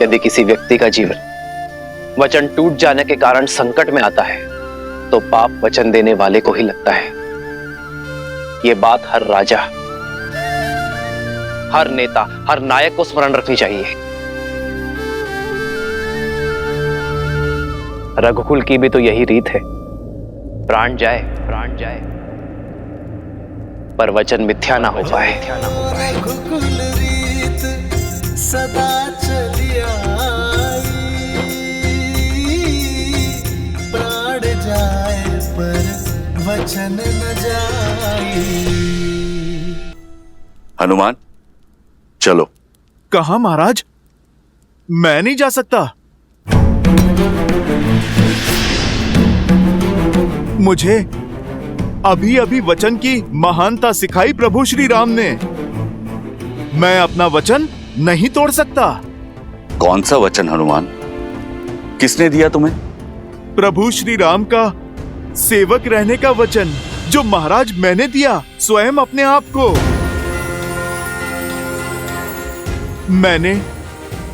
[SPEAKER 5] यदि किसी व्यक्ति का जीवन वचन टूट जाने के कारण संकट में आता है तो पाप वचन देने वाले को ही लगता है। ये बात हर राजा, हर नेता, हर नायक को स्मरण रखनी चाहिए। रघुकुल की भी तो यही रीत है, प्राण जाए पर वचन मिथ्या ना हो पाए।
[SPEAKER 18] रघुकुल रीत सदा चली आई, प्राण जाए पर वचन न जाए।
[SPEAKER 19] हनुमान, चलो।
[SPEAKER 7] कहां महाराज? मैं नहीं जा सकता। मुझे अभी अभी वचन की महानता सिखाई प्रभु श्री राम ने। मैं अपना वचन नहीं तोड़ सकता।
[SPEAKER 19] कौन सा वचन हनुमान? किसने दिया तुम्हें?
[SPEAKER 7] प्रभु श्री राम का सेवक रहने का वचन, जो महाराज मैंने दिया स्वयं अपने आप को। मैंने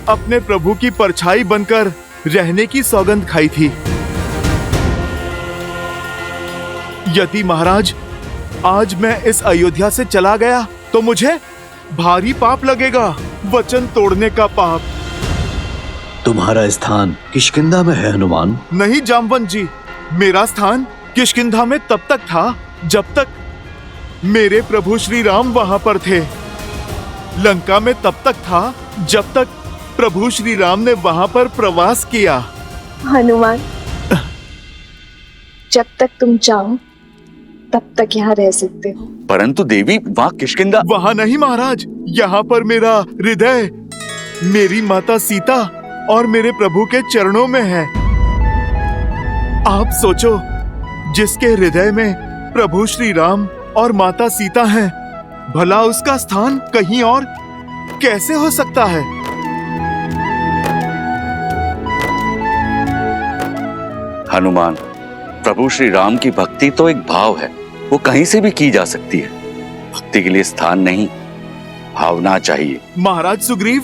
[SPEAKER 7] अपने प्रभु की परछाई बनकर रहने की सौगंध खाई थी। यदि महाराज आज मैं इस अयोध्या से चला गया तो मुझे भारी पाप लगेगा, वचन तोड़ने का पाप।
[SPEAKER 20] तुम्हारा स्थान किष्किंधा में है हनुमान।
[SPEAKER 7] नहीं जामवंत जी, मेरा स्थान किष्किंधा में तब तक था जब तक मेरे प्रभु श्री राम वहां पर थे। लंका में तब तक था जब तक प्रभु श्री राम ने वहां पर प्रवास किया।
[SPEAKER 4] हनुमान, जब तक तुम चाहो तब तक यहाँ रह सकते हो।
[SPEAKER 19] परंतु देवी, वहां किष्किंधा।
[SPEAKER 7] वहां नहीं महाराज, यहाँ पर मेरा हृदय मेरी माता सीता और मेरे प्रभु के चरणों में है। आप सोचो, जिसके हृदय में प्रभु श्री राम और माता सीता हैं, भला उसका स्थान कहीं और कैसे हो सकता है?
[SPEAKER 19] हनुमान, प्रभु श्री राम की भक्ति तो एक भाव है, वो कहीं से भी की जा सकती है। भक्ति के लिए स्थान नहीं, भावना चाहिए।
[SPEAKER 7] महाराज सुग्रीव,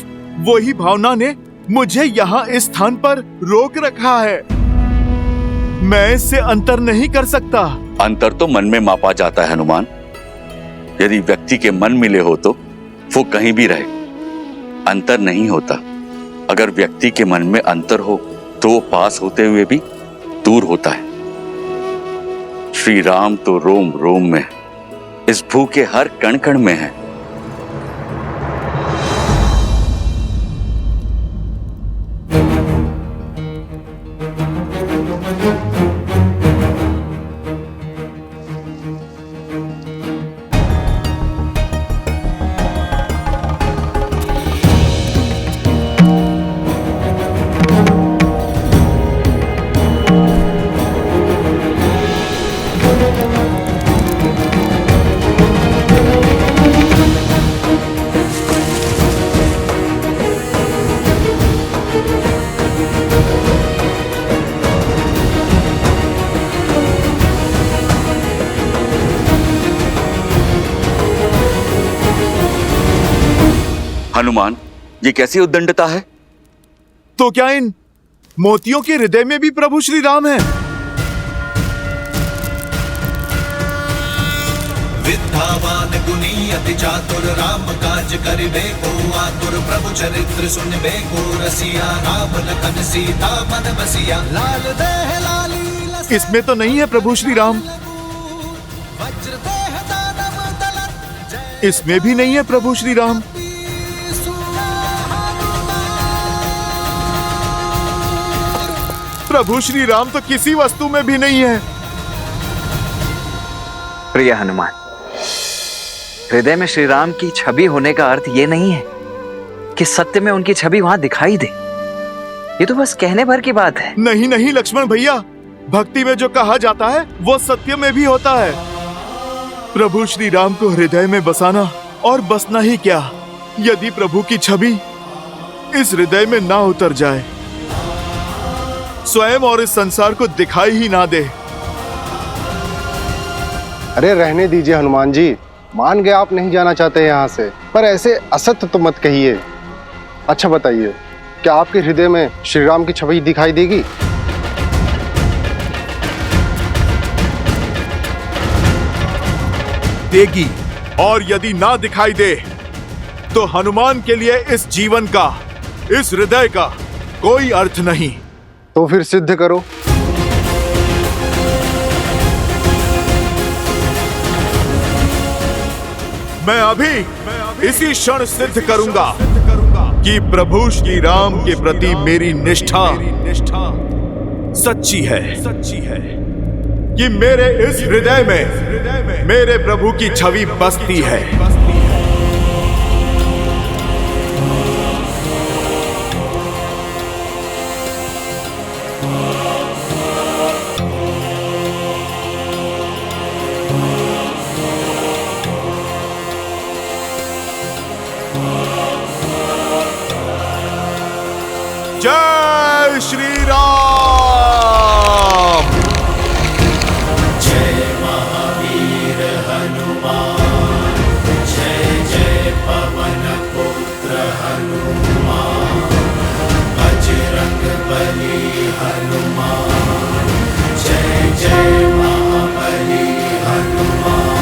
[SPEAKER 7] वही भावना ने मुझे यहाँ इस स्थान पर रोक रखा है। मैं इससे अंतर नहीं कर सकता।
[SPEAKER 19] अंतर तो मन में मापा जाता है हनुमान। यदि व्यक्ति के मन मिले हो तो वो कहीं भी रहे, अंतर नहीं होता। अगर व्यक्ति के मन में अंतर हो तो वो पास होते हुए भी दूर होता है। श्री राम तो रोम रोम में, इस भू के हर कण कण में है। हनुमान, ये कैसी उद्दंडता है?
[SPEAKER 7] तो क्या इन मोतियों के हृदय में भी प्रभु श्री राम है?
[SPEAKER 18] विद्यावान गुणी अति चातुर, राम काज करिबे को आतुर, प्रभु चरित्र सुनबे को रसिया, राम लखन सीता मन बसिया, लाल देह लाली लस।
[SPEAKER 7] इसमें तो नहीं है प्रभु श्री राम।
[SPEAKER 18] वज्र देह दानव दलन,
[SPEAKER 7] इसमें भी नहीं है प्रभु श्री राम। प्रभु श्री राम तो किसी वस्तु में भी नहीं है।
[SPEAKER 1] प्रिय हनुमान, हृदय में श्री राम की छवि होने का अर्थ ये नहीं है कि सत्य में उनकी छवि वहां दिखाई दे। ये तो बस कहने भर की बात है।
[SPEAKER 7] नहीं नहीं लक्ष्मण भैया, भक्ति में जो कहा जाता है वो सत्य में भी होता है। प्रभु श्री राम को हृदय में बसाना और बसना ही क्या, यदि प्रभु की छवि इस हृदय में ना उतर जाए, स्वयं और इस संसार को दिखाई ही ना दे।
[SPEAKER 21] अरे रहने दीजिए हनुमान जी, मान गए आप नहीं जाना चाहते यहाँ से, पर ऐसे असत्य तो मत कहिए। अच्छा बताइए, क्या आपके हृदय में श्री राम की छवि दिखाई देगी?
[SPEAKER 7] देगी, और यदि ना दिखाई दे तो हनुमान के लिए इस जीवन का, इस हृदय का कोई अर्थ नहीं।
[SPEAKER 21] तो फिर सिद्ध करो।
[SPEAKER 7] मैं अभी इसी क्षण सिद्ध करूंगा कि प्रभु श्री राम के प्रति मेरी निष्ठा सच्ची है, कि मेरे इस हृदय में मेरे प्रभु की छवि बसती है। जय श्री राम।
[SPEAKER 18] जय महावीर हनुमान, जय जय पवन पुत्र हनुमान, बजरंग बली हनुमान, जय जय महाबली हनुमान।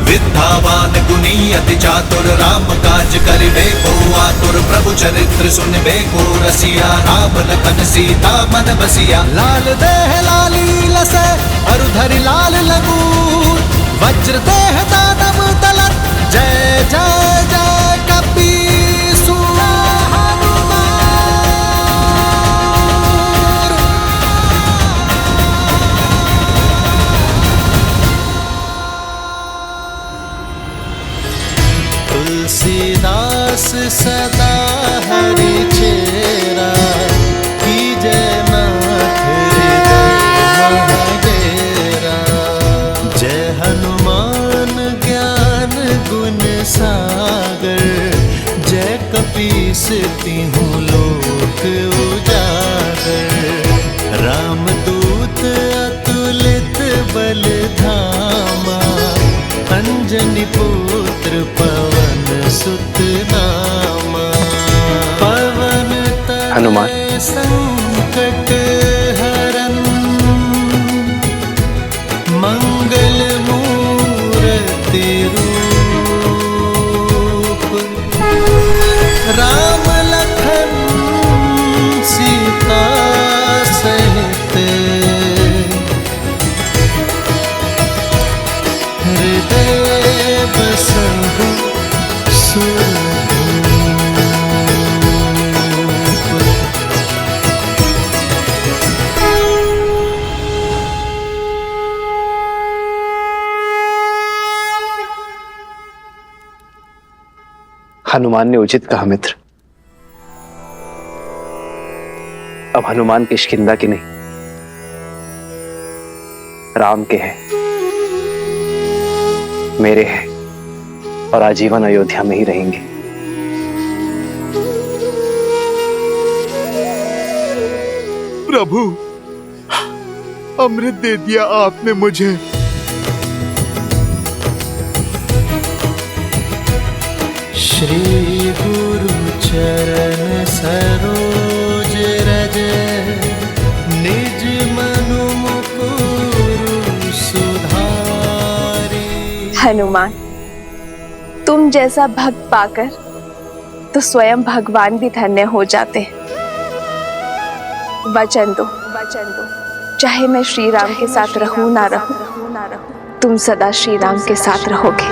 [SPEAKER 18] विद्यावान गुणी अति चातुर, राम काज करिबे को आतुर, प्रभु चरित्र सुनबे को रसिया, राम लखन सीता मन बसिया, लाल देह लाली लस अरु धरि लाल लगूर, वज्र देह दानव दलन, जय जय जय कपीसु हनुमान। तुलसीदास सदा हरि चेरा, कीजय नाथ हृदय महाडेरा, जय हनुमान ज्ञान गुण सागर, जय कपि पीसती हूँ लोक उजागर। रामदूत अतुलित बल धामा, अंजनी पुत्र पवन सुत नामा। पवन तनय संकट हरन, मंगल मूर्ति रूप। राम लखन सीता सहित, हृदय बसहु सुरभूप।
[SPEAKER 5] हनुमान ने उचित कहा मित्र। अब हनुमान किष्किंधा के नहीं, राम के हैं, मेरे हैं, और आजीवन अयोध्या में ही रहेंगे।
[SPEAKER 6] प्रभु, अमृत दे दिया आपने मुझे।
[SPEAKER 18] श्री गुरु चरण सरोज रज, निज मनु मुकुरु सुधारी।
[SPEAKER 4] हनुमान, तुम जैसा भक्त पाकर तो स्वयं भगवान भी धन्य हो जाते। वचन दो, चाहे मैं श्री राम के साथ रहूं ना रहूं, तुम सदा श्री राम के साथ रहोगे।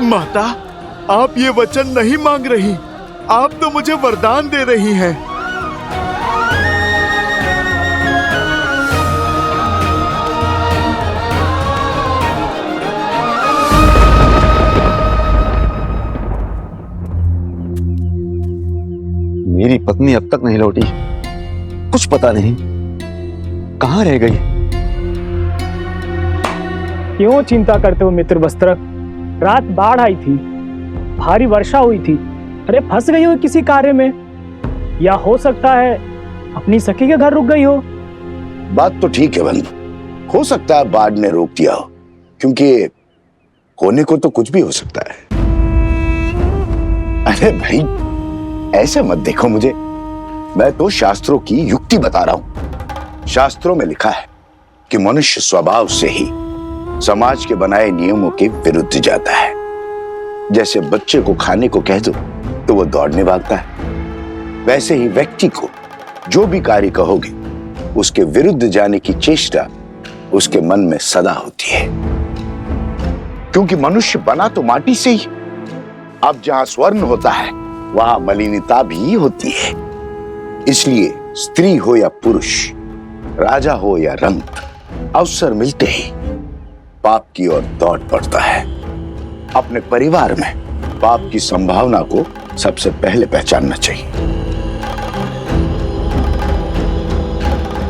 [SPEAKER 6] माता, आप ये वचन नहीं मांग रही, आप तो मुझे वरदान दे रही हैं।
[SPEAKER 2] मेरी पत्नी अब तक नहीं लौटी, कुछ पता नहीं कहाँ रह गई।
[SPEAKER 22] क्यों चिंता करते हो मित्र वस्त्र? रात बाढ़ आई थी, भारी वर्षा हुई थी। अरे फंस गई हो किसी कार्य में, या हो सकता है अपनी सखी के घर रुक गई हो।
[SPEAKER 6] बात तो ठीक है बंधु, हो सकता है बाढ़ ने रोक दिया हो, क्योंकि होने को तो कुछ भी हो सकता है। अरे भाई, ऐसे मत देखो मुझे, मैं तो शास्त्रों की युक्ति बता रहा हूं। शास्त्रों में लिखा है कि मनुष्य स्वभाव से ही समाज के बनाए नियमों के विरुद्ध जाता है। जैसे बच्चे को खाने को कह दो तो वो दौड़ने भागता है, वैसे ही व्यक्ति को जो भी कार्य कहोगे उसके विरुद्ध जाने की चेष्टा उसके मन में सदा होती है। क्योंकि मनुष्य बना तो माटी से ही, अब जहां स्वर्ण होता है वहां मलिनता भी होती है। इसलिए स्त्री हो या पुरुष, राजा हो या रंक, अवसर मिलते ही पाप की ओर दौड़ पड़ता है। अपने परिवार में पाप की संभावना को सबसे पहले पहचानना चाहिए।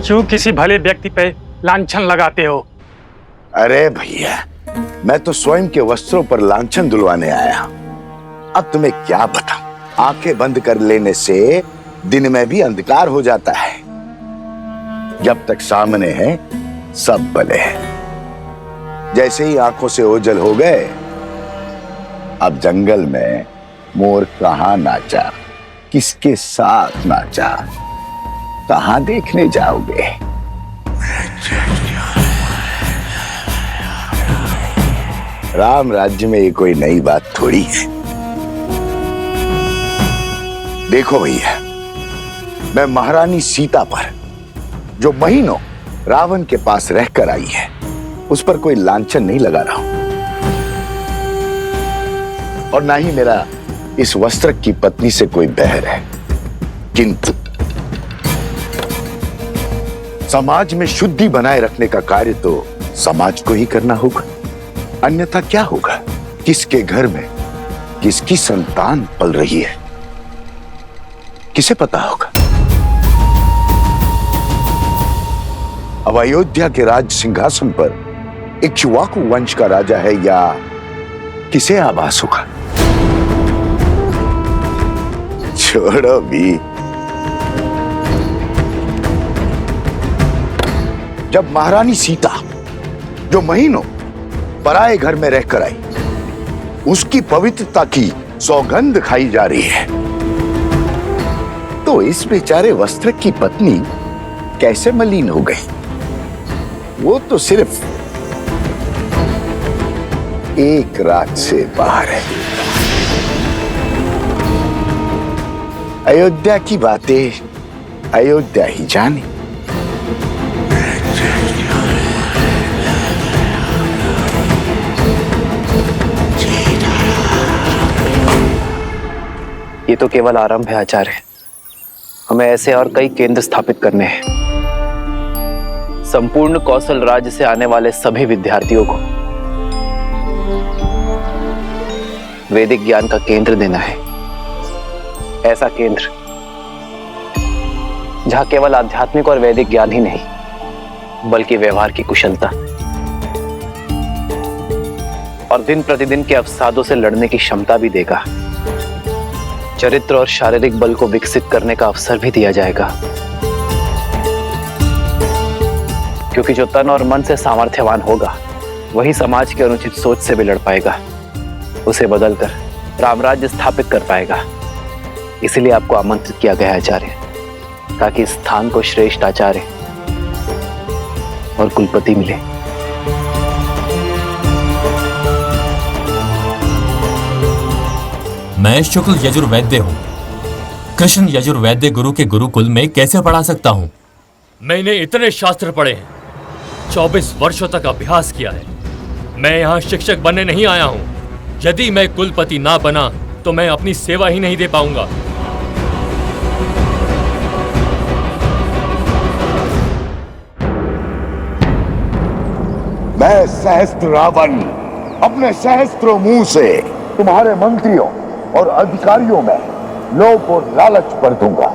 [SPEAKER 22] क्यों किसी भले व्यक्ति पे लांछन लगाते हो?
[SPEAKER 6] अरे भैया, मैं तो स्वयं के वस्त्रों पर लांछन दुलवाने आया हूं। अब तुम्हें क्या बताऊं, आंखें बंद कर लेने से दिन में भी अंधकार हो जाता है। जब तक सामने है सब भले हैं। जैसे ही आंखों से ओझल हो गए, अब जंगल में मोर कहाँ नाचा, किसके साथ नाचा, कहाँ देखने जाओगे? राम राज्य में ये कोई नई बात थोड़ी है। देखो भैया, मैं महारानी सीता पर जो महीनों रावण के पास रहकर आई है, उस पर कोई लांछन नहीं लगा रहा हूं, और ना ही मेरा इस वस्त्र की पत्नी से कोई बैर है। किंतु समाज में शुद्धि बनाए रखने का कार्य तो समाज को ही करना होगा, अन्यथा क्या होगा? किसके घर में किसकी संतान पल रही है, किसे पता होगा? अब अयोध्या के राज सिंहासन पर इक्ष्वाकु वंश का राजा है या किसे आभास होगा? छोड़ो भी। जब महारानी सीता जो महीनों पराए घर में रहकर आई, उसकी पवित्रता की सौगंध खाई जा रही है, तो इस बेचारे वस्त्र की पत्नी कैसे मलिन हो गई? वो तो सिर्फ एक रात से बाहर है। अयोध्या की बातें अयोध्या ही जाने।
[SPEAKER 5] ये तो केवल आरंभ है आचार्य। हमें ऐसे और कई केंद्र स्थापित करने हैं। संपूर्ण कौशल राज्य से आने वाले सभी विद्यार्थियों को वैदिक ज्ञान का केंद्र देना है। ऐसा केंद्र जहां केवल आध्यात्मिक और वैदिक ज्ञान ही नहीं, बल्कि व्यवहार की कुशलता और दिन प्रतिदिन के अवसादों से लड़ने की क्षमता भी देगा। चरित्र और शारीरिक बल को विकसित करने का अवसर भी दिया जाएगा, क्योंकि जो तन और मन से सामर्थ्यवान होगा वही समाज की अनुचित सोच से भी लड़ पाएगा, उसे बदलकर रामराज्य स्थापित कर पाएगा। इसलिए आपको आमंत्रित किया गया आचार्य, ताकि इस स्थान को श्रेष्ठ आचार्य और कुलपति मिले।
[SPEAKER 8] मैं शुक्ल यजुर्वैद्य हूँ। कृष्ण यजुर्वैद्य गुरु के गुरुकुल में कैसे पढ़ा सकता हूँ?
[SPEAKER 3] मैंने इतने शास्त्र पढ़े हैं, 24 वर्षों तक अभ्यास किया है। मैं यहाँ शिक्षक बनने नहीं आया हूँ। यदि मैं कुलपति ना बना तो मैं अपनी सेवा ही नहीं दे पाऊंगा।
[SPEAKER 6] मैं सहस्त्र रावण अपने सहस्त्रों मुंह से तुम्हारे मंत्रियों और अधिकारियों में लोभ और लालच भर दूंगा।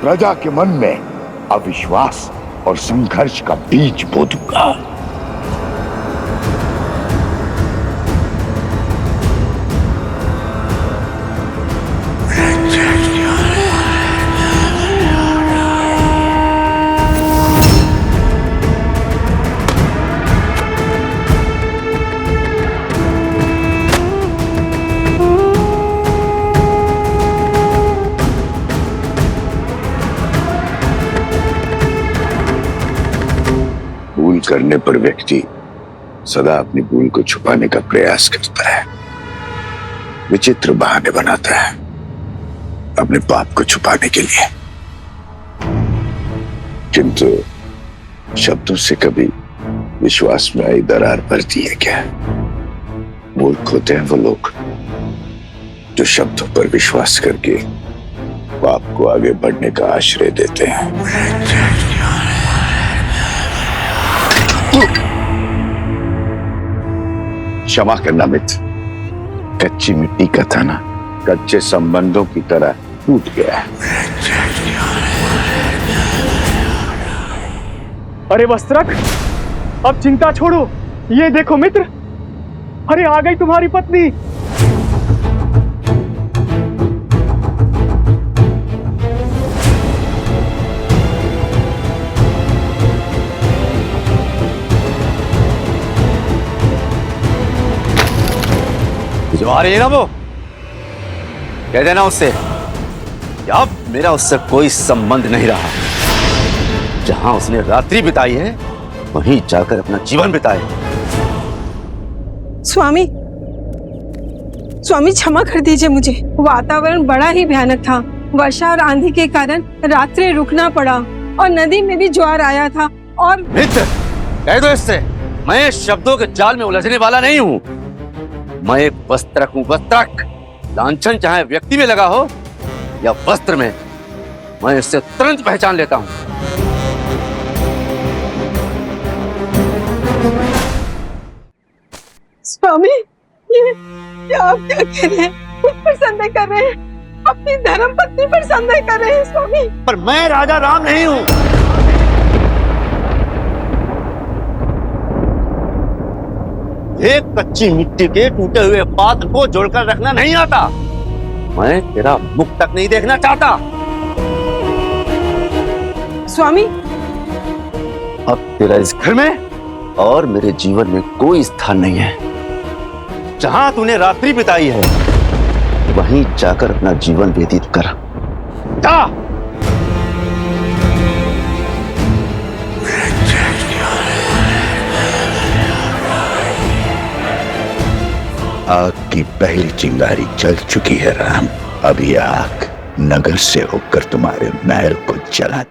[SPEAKER 6] प्रजा के मन में अविश्वास और संघर्ष का बीज बो दूंगा। करने पर व्यक्ति सदा अपनी भूल को छुपाने का प्रयास करता है, विचित्र बहाने बनाता है अपने पाप को छुपाने के लिए। किंतु शब्दों से कभी विश्वास में आई दरार पड़ती है क्या? मूर्ख होते हैं वो लोग जो शब्दों पर विश्वास करके पाप को आगे बढ़ने का आश्रय देते हैं। क्षमा करना मित्र, कच्ची मिट्टी का था ना, कच्चे संबंधों की तरह टूट गया है।
[SPEAKER 22] अरे वस्त्रक, अब चिंता छोड़ो। ये देखो मित्र, अरे आ गई तुम्हारी पत्नी।
[SPEAKER 13] जो आ रही है ना वो, कह देना उससे अब मेरा उससे कोई संबंध नहीं रहा। जहां उसने रात्रि बिताई है वहीं जाकर अपना जीवन बिताए।
[SPEAKER 12] स्वामी, स्वामी क्षमा कर दीजिए मुझे। वातावरण बड़ा ही भयानक था। वर्षा और आंधी के कारण रात्रि रुकना पड़ा और नदी में भी ज्वार आया था। और
[SPEAKER 13] मित्र, कह दो इससे, मैं शब्दों के जाल में उलझने वाला नहीं हूँ। मैं एक वस्त्रक हूँ, वस्त्रक। लांछन चाहे व्यक्ति में लगा हो या वस्त्र में, मैं इससे तुरंत पहचान लेता हूँ।
[SPEAKER 12] स्वामी, ये आप क्या कह रहे हैं? मुझ पर संदेह कर रहे हैं? अपनी धर्म पत्नी पर संदेह कर रहे हैं स्वामी?
[SPEAKER 13] पर मैं राजा राम नहीं हूँ।
[SPEAKER 2] एक कच्ची मिट्टी के टूटे हुए पात्र को जोड़कर रखना नहीं आता। मैं तेरा मुख तक नहीं देखना चाहता।
[SPEAKER 12] स्वामी,
[SPEAKER 2] अब तेरा इस घर में और मेरे जीवन में कोई स्थान नहीं है। जहां तूने रात्रि बिताई है वहीं जाकर अपना जीवन व्यतीत कर। जा।
[SPEAKER 6] आग की पहली चिंगारी जल चुकी है राम। अब ये आग नगर से होकर तुम्हारे महल को जला दे।